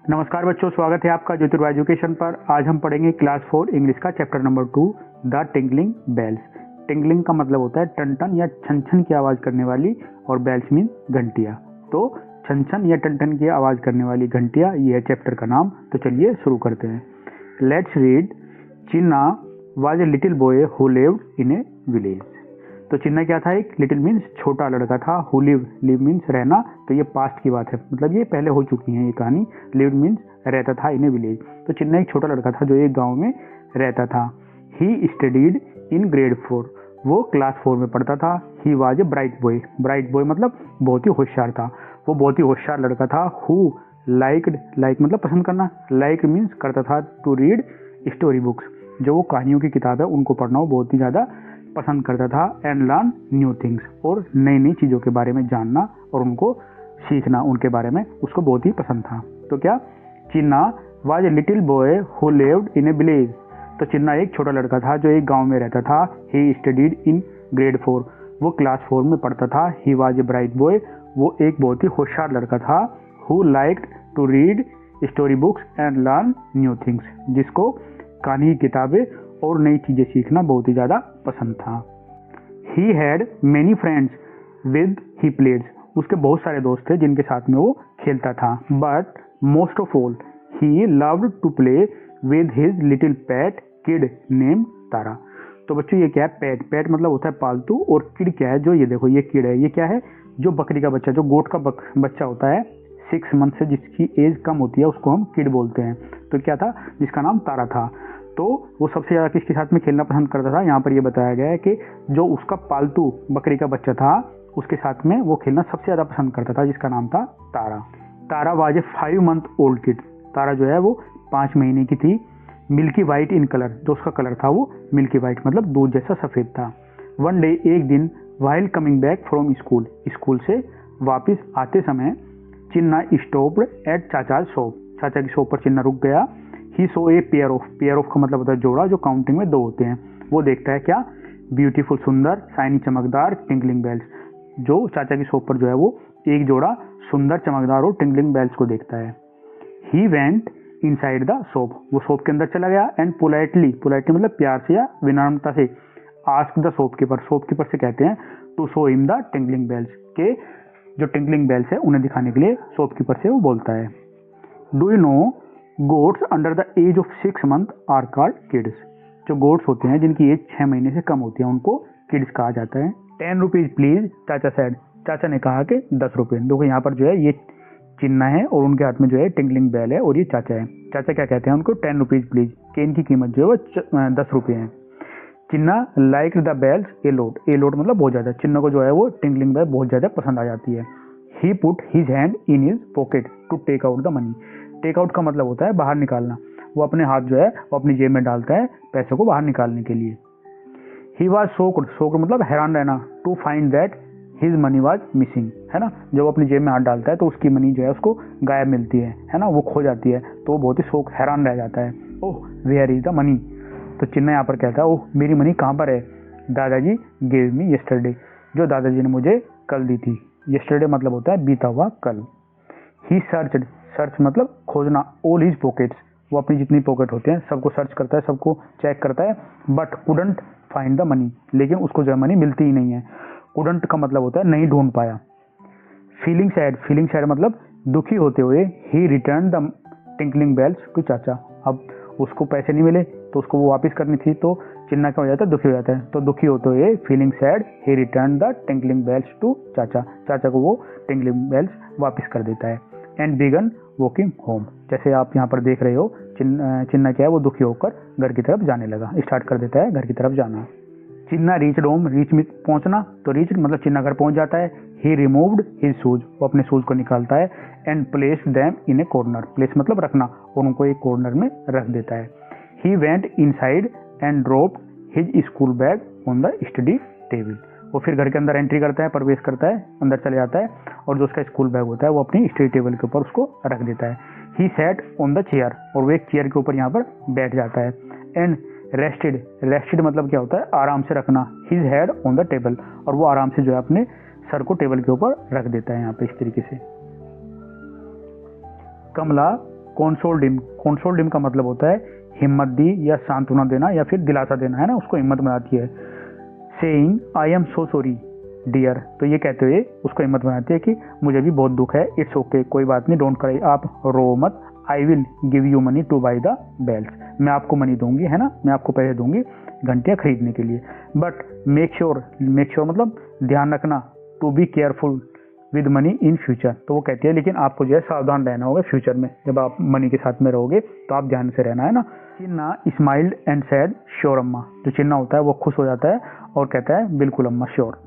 नमस्कार बच्चों, स्वागत है आपका ज्योतिर्वा एजुकेशन पर। आज हम पढ़ेंगे क्लास 4 इंग्लिश का chapter number 2 the tingling bells. Tingling का मतलब होता है टन टन या छन छन की आवाज़ करने वाली, और बेल्स मीन घंटियाँ। तो छन छन या टन टन की आवाज़ करने वाली घंटियाँ, ये है चैप्टर का नाम। तो चलिए शुरू करते हैं। Let's read. Chinna was a little boy who lived in a village. तो चिन्ना क्या था? एक लिटिल मीन्स छोटा लड़का था। हु लिव मीन्स रहना, तो ये पास्ट की बात है, मतलब ये पहले हो चुकी है ये कहानी। लिव मीन्स रहता था इन ए विलेज। तो चिन्ना एक छोटा लड़का था जो एक गांव में रहता था। He studied in grade 4। वो क्लास 4 में पढ़ता था। He was a bright boy. Bright boy मतलब बहुत ही होशियार था। वो बहुत ही होशियार लड़का था। हु लाइक्ड, लाइक मतलब पसंद करना, लाइक मीन्स करता था टू रीड स्टोरी बुक्स। जो वो कहानियों की किताब है उनको पढ़ना वो बहुत ही ज़्यादा पसंद करता था। एंड लर्न न्यू थिंग्स, और नई नई चीज़ों के बारे में जानना और उनको सीखना, उनके बारे में उसको बहुत ही पसंद था। तो क्या? Chinna was a little boy who lived in a village. तो चिन्ना एक छोटा लड़का था जो एक गांव में रहता था। He studied in grade 4। वो क्लास 4 में पढ़ता था। He was a bright boy. वो एक बहुत ही होशियार लड़का था। Who liked to read story books and learn new things, जिसको कहानी की किताबें और नई चीज़ें सीखना बहुत ही ज़्यादा पसंद था। He had many friends with he played. उसके बहुत सारे दोस्त थे जिनके साथ में वो खेलता था। But most of all he loved to play with his little pet kid name Tara. तो बच्चों ये क्या है? पेट। पेट मतलब होता है पालतू, और किड क्या है? जो ये देखो ये किड है। ये क्या है? जो बकरी का बच्चा, जो गोट का बच्चा होता है 6 मंथ से जिसकी एज कम होती है उसको हम किड बोलते हैं। तो क्या था? जिसका नाम तारा था। तो वो सबसे ज़्यादा किसके साथ में खेलना पसंद करता था? यहाँ पर ये बताया गया है कि जो उसका पालतू बकरी का बच्चा था उसके साथ में वो खेलना सबसे ज़्यादा पसंद करता था, जिसका नाम था Tara. Tara was a 5 month old kid. Tara जो है वो 5 महीने की थी। मिल्की वाइट इन कलर, जो उसका कलर था वो मिल्की वाइट मतलब दूध जैसा सफ़ेद था। वन डे, एक दिन, while coming back from school, school से वापस आते समय, Chinna stopped at Chacha shop. चाचा की शॉप पर चिन्ना रुक गया। He saw a pair of. Pair of का मतलब होता है जोड़ा, जो काउंटिंग में 2 होते हैं। वो देखता है क्या? ब्यूटीफुल, सुंदर, शाइनी, चमकदार, टिंगलिंग बेल्स। जो चाचा की शॉप पर जो है वो एक जोड़ा सुंदर, चमकदार और टिंगलिंग बेल्स को देखता है। He went inside the shop. वो शॉप के अंदर चला गया। एंड पोलाइटली, पोलाइटली मतलब प्यार से या विनम्रता से, आस्क द शॉपकीपर, शॉपकीपर से कहते हैं to show him the tingling bells, के जो टिंगलिंग बेल्स है उन्हें दिखाने के लिए शॉपकीपर से वो बोलता है। Do you know goats under the age of 6 month are called kids. जो गोट्स होते हैं जिनकी एज 6 महीने से कम होती है उनको किड्स कहा जाता है। 10 रुपीज़ प्लीज, चाचा सेड। चाचा ने कहा कि 10 रुपये। देखो यहाँ पर जो है ये चिन्ना है और उनके हाथ में जो है टिंगलिंग बेल है, और ये चाचा है। चाचा क्या कहते हैं उनको? 10 रुपीज़ प्लीज, कि इनकी कीमत जो है वो 10 रुपये है। चिन्ना लाइक द बेल्स ए लोट। ए लोट मतलब बहुत ज़्यादा। चिन्ना को जो है वो टिंगलिंग बेल बहुत ज़्यादा पसंद आ जाती है। He put his hand in his pocket to take out the money. Take out का मतलब होता है बाहर निकालना। वो अपने हाथ जो है वो अपनी जेब में डालता है पैसे को बाहर निकालने के लिए। He was shocked. शॉक्ड मतलब हैरान रहना। To find that his money was missing, है ना। जब वो अपनी जेब में हाथ डालता है तो उसकी मनी जो है उसको गायब मिलती है ना, वो खो जाती है। तो वो बहुत ही शौक, हैरान रह जाता है। ओह वेयर इज द मनी। तो चिन्ना यहाँ पर कहता है ओह मेरी मनी कहाँ पर है? दादाजी गेव मी यस्टरडे। जो दादाजी ने मुझे कल दी थी। यस्टरडे मतलब होता है बीता हुआ कल। ही सर्चड। सर्च मतलब खोजना। All his pockets. वो अपनी जितनी पॉकेट होते हैं सबको सर्च करता है, सबको चेक करता है। But couldn't find the money. लेकिन उसको जो मनी मिलती ही नहीं है। कुडंट का मतलब होता है नहीं ढूंढ पाया। Feeling sad. फीलिंग सैड मतलब दुखी होते हुए he return the tinkling bells to Chacha. अब उसको पैसे नहीं मिले तो उसको वो वापस करनी थी, तो चिन्ना क्या हो जाता है? दुखी हो जाता है। तो दुखी होते हुए feeling sad he return the tinkling bells to चाचा। चाचा को वो टिंकलिंग बेल्स वापस कर देता है। And begin walking home. जैसे आप यहाँ पर देख रहे हो, चिन्ना क्या है? वो दुखी होकर घर की तरफ जाने लगा, स्टार्ट कर देता है घर की तरफ जाना। चिन्ना रीच्ड होम। रीच में पहुंचना, तो रीच मतलब चिन्ना घर पहुंच जाता है। ही रिमूव्ड हिज शूज। वो अपने शूज को निकालता है। And placed them in A corner. Place मतलब रखना, और उनको एक कॉर्नर में रख देता है। He went inside and dropped his school bag on the study table. वो फिर घर के अंदर एंट्री करता है, प्रवेश करता है, अंदर चले जाता है, और जो उसका स्कूल बैग होता है वो अपनी स्टडी टेबल के ऊपर उसको रख देता है। He sat on the chair. और वो एक चेयर के ऊपर यहाँ पर बैठ जाता है। And rested. रेस्टेड मतलब क्या होता है? आराम से रखना। His head on the table. और वो आराम से जो है अपने सर को टेबल के ऊपर रख देता है यहाँ पे इस तरीके से। कमला कंसोल्ड हिम का मतलब होता है हिम्मत दी या सांत्वना देना या फिर दिलासा देना, है ना, उसको हिम्मत बनाती है। Saying I am so sorry dear, तो ये कहते हुए उसको हिम्मत बनाती है कि मुझे भी बहुत दुख है, इट्स ओके, कोई बात नहीं, डोंट क्राई, आप रो मत, I will give you money to buy the bells, मैं आपको मनी दूंगी, है ना, मैं आपको पैसे दूंगी घंटियाँ खरीदने के लिए, बट मेक श्योर मतलब ध्यान रखना, to be careful with money in future, तो वो कहती है लेकिन आपको जो है सावधान रहना होगा फ्यूचर में, जब आप मनी के साथ में रहोगे तो आप ध्यान से रहना, है ना। चिन्ना स्माइल्ड एंड सैड श्योर अम्मा, जो चिन्ना होता है वो खुश हो जाता है और कहता है बिल्कुल अम्मा, sure.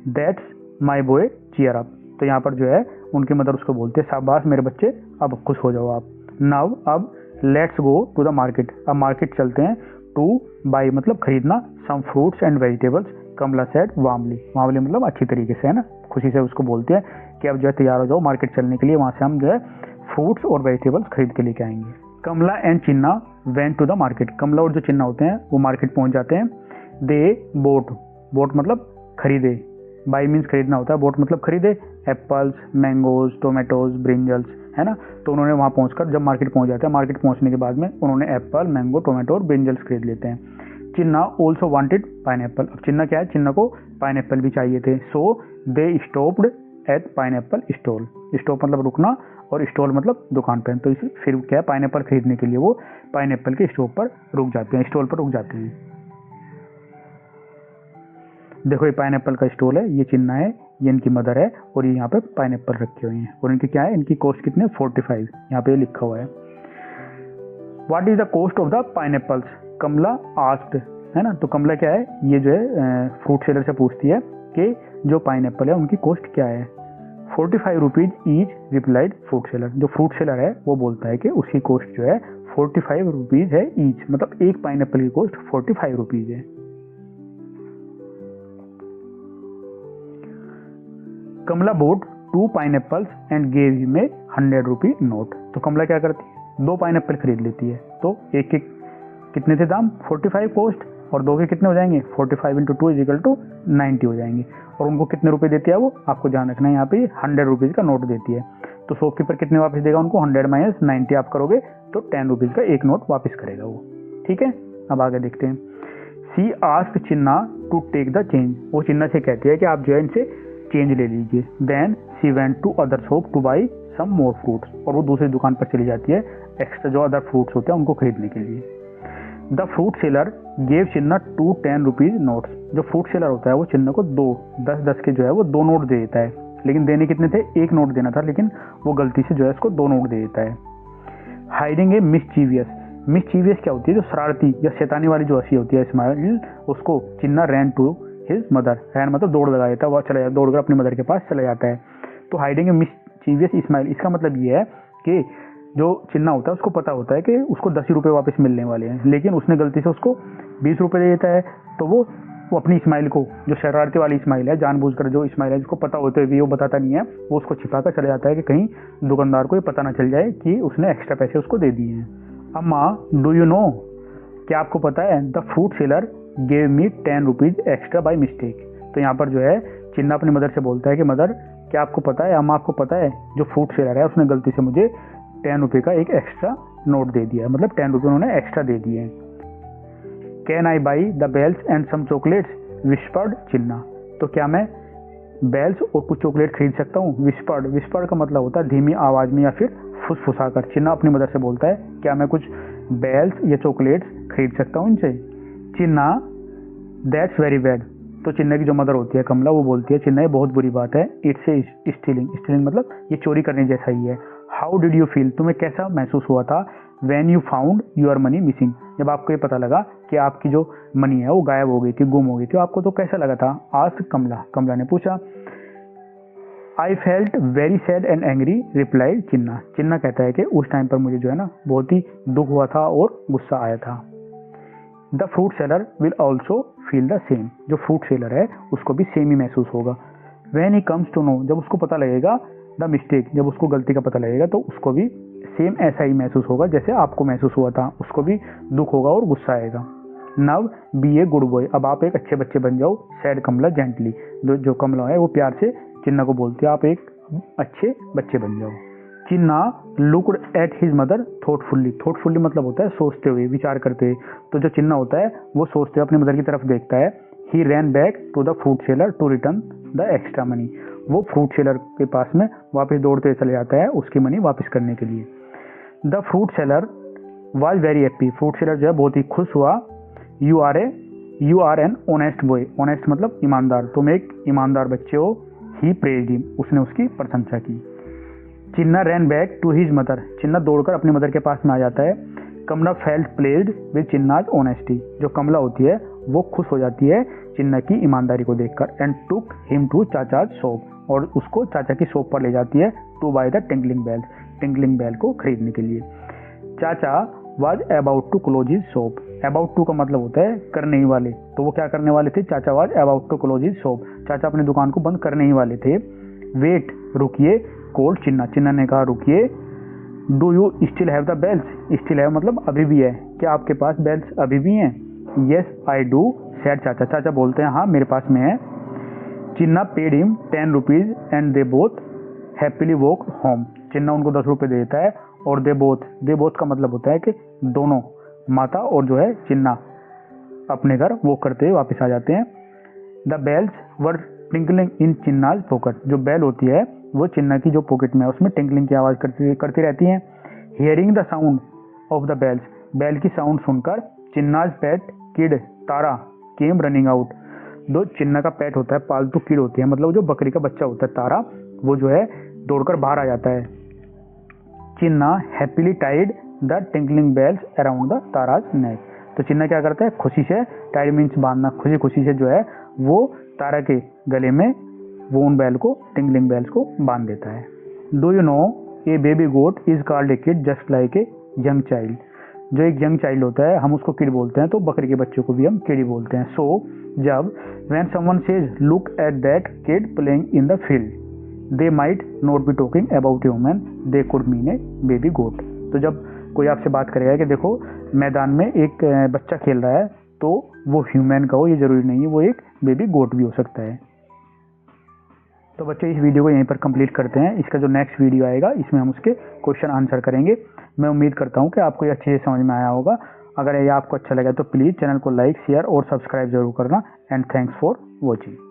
That's my boy cheer up, तो यहाँ पर जो है उनकी मदर उसको बोलते हैं शाबाश मेरे बच्चे, अब खुश हो जाओ आप। नाउ अब let's go to the market, अब मार्केट चलते हैं, टू बाई मतलब खरीदना, some fruits and vegetables, Kamala said warmly मतलब अच्छी तरीके से, है ना, खुशी से उसको बोलते हैं कि अब जो है तैयार हो जाओ मार्केट चलने के लिए, वहाँ से हम जो है फ्रूट्स और वेजिटेबल्स खरीद के लेके आएंगे। Kamala and Chinna went to the market, Kamala और जो चिन्ना होते हैं वो मार्केट पहुँच जाते हैं। दे बोट मतलब खरीदे, बाई मीन्स खरीदना होता है, बोट मतलब खरीदे, एप्पल्स, मैंगोज, टोमेटोज, ब्रिंजल्स, है ना, तो उन्होंने वहाँ पहुँचकर जब मार्केट पहुँच जाते हैं, मार्केट पहुँचने के बाद में उन्होंने एप्पल, मैंगो, टोमेटो और ब्रिंजल्स खरीद लेते हैं। चिन्ना ऑल्सो वांटेड पाइनएप्पल, अब चिन्ना क्या है, चिन्ना को पाइनएप्पल भी चाहिए थे, so they stopped at pineapple stall, stop मतलब रुकना और स्टॉल मतलब दुकान पर, तो इसे फिर क्या है पाइनएप्पल खरीदने के लिए वो पाइनएप्पल के स्टॉप पर रुक जाते हैं, स्टॉल पर रुक जाते हैं। देखो ये पाइनएप्पल का स्टॉल है, ये चिन्ना है, ये इनकी मदर है और ये यहाँ पे पाइनएप्पल रखे हुए हैं और इनकी क्या है, इनकी कॉस्ट कितने 45, यहाँ पे लिखा हुआ है। What is the cost of the pineapples, Kamala asked, है ना, तो कमला क्या है, ये जो है फ्रूट सेलर से पूछती है कि जो पाइनएप्पल है उनकी कॉस्ट क्या है। 45 rupees each replied fruit seller, जो फ्रूट सेलर है वो बोलता है कि उसकी कॉस्ट जो है 45 रुपीज है ईच, मतलब एक पाइनएप्पल की कॉस्ट 45 रुपीज है। Kamala bought 2 pineapples and gave him a 100 rupee note, तो कमला क्या करती है 2 पाइनएप्पल खरीद लेती है, तो एक एक कितने थे दाम 45 कॉस्ट और 2 के कितने हो जाएंगे 45 इंटू 2 इजिकल टू 90 हो जाएंगे, और उनको कितने रुपए देती है वो आपको ध्यान रखना है, यहाँ पे 100 रुपीज़ का नोट देती है, तो शॉपकीपर कितने वापस देगा उनको 100 माइनस 90 आप करोगे तो 10 रुपीज़ का एक नोट वापस करेगा वो, ठीक है। अब आगे देखते हैं। She asked Chinna to take the change, वो चिन्ना से कहती है कि आप जो है इनसे चेंज ले लीजिए। Then she went to other shop to buy some more fruits, और वो दूसरी दुकान पर चली जाती है एक्स्ट्रा जो अदर फ्रूट्स होते हैं उनको खरीदने के लिए। The fruit seller gave Chinna 2 10 rupees notes, जो फ्रूट सेलर होता है वो चिन्ना को 10 के जो है वो 2 नोट दे देता है, लेकिन देने कितने थे, 1 नोट देना था, लेकिन वो गलती से जो है उसको 2 नोट दे देता है। हाइडिंग ए मिसचीवियस क्या होती है, जो शरारती या शैतानी वाली जो हंसी होती है स्माइल, उसको चिन्ना रैन टू हिज मदर, रैन मतलब दौड़ लगा देता है, वह चला जाता, दौड़कर अपनी मदर के पास चला जाता है। तो हाइडिंग ए मिसचीवियस स्माइल, इसका मतलब ये है कि जो चिन्ना होता है उसको पता होता है कि उसको 10 ही रुपये वापस मिलने वाले हैं, लेकिन उसने गलती से उसको 20 रुपये दे देता है, तो वो अपनी स्माइल को, जो शरारती वाली स्माइल है, जानबूझकर जो स्माइल है जिसको पता होते हुए भी वो बताता नहीं है, वो उसको छिपा कर चला जाता है कि कहीं दुकानदार को ये पता ना चल जाए कि उसने एक्स्ट्रा पैसे उसको दे दिए हैं। अम्मा डू यू नो, क्या आपको पता है, the fruit seller gave me 10 rupees extra by mistake, तो यहाँ पर जो है चिन्ना अपनी मदर से बोलता है कि मदर क्या आपको पता है, अम्मा आपको पता है जो फ्रूट सेलर है उसने गलती से मुझे 10 रुपये का एक एक्स्ट्रा नोट दे दिया है, मतलब 10 रुपये उन्होंने एक्स्ट्रा दे दिए हैं। Can I buy the bells and some chocolates whispered Chinna, तो क्या मैं बेल्स और कुछ चॉकलेट खरीद सकता हूँ। विस्पर्ड का मतलब होता है धीमी आवाज़ में या फिर फुसफुसा कर, चिन्ना अपनी मदर से बोलता है क्या मैं कुछ बेल्स या चॉकलेट्स खरीद सकता हूँ इनसे। चिन्ना दैट्स वेरी बैड, तो चिन्ना की जो मदर होती है कमला वो बोलती है चिन्ना ये बहुत बुरी बात है। इट्स ए स्टीलिंग मतलब ये चोरी करने जैसा ही है। हाउ डिड यू फील, तुम्हें कैसा महसूस हुआ था। When you found your money missing, जब आपको ये पता लगा कि आपकी जो मनी है वो गायब हो गई थी, गुम हो गई थी, आपको तो कैसा लगा था। आस्क्ड कमला ने पूछा। I felt very sad and angry replied Chinna कहता है कि उस टाइम पर मुझे जो है ना बहुत ही दुख हुआ था और गुस्सा आया था। The fruit seller will also feel the same, जो फ्रूट सेलर है उसको भी सेम ही महसूस होगा। When he comes to know, जब उसको पता लगेगा, द मिस्टेक, जब उसको गलती का पता लगेगा तो उसको भी सेम ऐसा ही महसूस होगा जैसे आपको महसूस हुआ था, उसको भी दुख होगा और गुस्सा आएगा। नव बी ए गुड बॉय, अब आप एक अच्छे बच्चे बन जाओ। सैड कमला जेंटली, जो कमला है वो प्यार से चिन्ना को बोलती है आप एक अच्छे बच्चे बन जाओ। चिन्ना लुक्ड एट हिज मदर थॉटफुल्ली। थॉटफुल्ली मतलब होता है सोचते हुए, विचार करते हुए। तो जो चिन्ना होता है वो सोचते हुए अपनी मदर की तरफ देखता है। He ran back to the fruit seller to return the extra money. वो फ्रूट सेलर के पास में वापस दौड़ते हुए चले जाता है उसकी मनी वापस करने के लिए। The fruit seller was very happy. Fruit seller जो है बहुत ही खुश हुआ। You are an honest boy. Honest मतलब ईमानदार, तुम एक ईमानदार बच्चे हो। ही प्रेज्ड हिम, उसने उसकी प्रशंसा की। चिन्ना रैन बैक टू हिज मदर। चिन्ना दौड़कर अपनी मदर के पास में आ जाता है। कमला फेल्ट प्लेज्ड विद चिन्नाज ऑनेस्टी। जो कमला होती है वो खुश हो जाती है चिन्ना की ईमानदारी को देखकर। And took him to Chacha's shop. और उसको चाचा की शॉप पर ले जाती है to buy the tingling bell. Tingling bell को खरीदने के लिए। Chacha was about to close his shop. About to का मतलब होता है करने ही वाले। तो वो क्या करने वाले थे? Chacha was about to close his shop. चाचा अपनी दुकान को बंद करने ही वाले थे। वेट, रुकिए। कॉल्ड चिन्ना। चिन्ना ने कहा रुकिए। Do you still have the bells. Still have मतलब अभी भी है। क्या आपके पास बेल्स अभी भी हैं? येस आई डू सेड चाचा। चाचा बोलते हैं हाँ मेरे पास में है। Chinna paid him 10 rupees and they both happily walk home. Chinna उनको 10 रुपये देता है और दे बोथ का मतलब होता है कि दोनों, माता और जो है चिन्ना, अपने घर वॉक करते हुए वापस आ जाते हैं। The bells were tinkling in Chinna's pocket. जो बेल होती है वो चिन्ना की जो पॉकेट में है उसमें टिंकलिंग की आवाज़ करती रहती हैं। Hearing the sound of the bells. Bell की साउंड सुनकर Chinna's pet kid Tara came running out. जो चिन्ना का पेट होता है, पालतू किड होती है, मतलब जो बकरी का बच्चा होता है तारा, वो जो है दौड़कर बाहर आ जाता है। Chinna happily tied the tinkling bells around the Tara's neck. तो चिन्ना क्या करता है? खुशी से, टाइड मीन्स बांधना, खुशी से जो है वो तारा के गले में वो उन बैल को, टिंगलिंग बेल्स को बांध देता है। Do you know a baby goat is called a kid just like a young child. जो एक यंग चाइल्ड होता है हम उसको किड बोलते हैं, तो बकरी के बच्चों को भी हम किड ही बोलते हैं। सो जब when someone says look at that kid playing in the field they might not be talking about a woman, they could mean a baby goat. तो जब कोई आपसे बात करेगा कि देखो मैदान में एक बच्चा खेल रहा है, तो वो ह्यूमन का हो, ये जरूरी नहीं है, वो एक बेबी गोट भी हो सकता है। तो बच्चों इस वीडियो को यहीं पर कंप्लीट करते हैं। इसका जो नेक्स्ट वीडियो आएगा इसमें हम उसके क्वेश्चन आंसर करेंगे। मैं उम्मीद करता हूँ कि आपको ये अच्छे से समझ में आया होगा। अगर ये आपको अच्छा लगा तो प्लीज़ चैनल को लाइक, शेयर और सब्सक्राइब जरूर करना। And thanks for watching.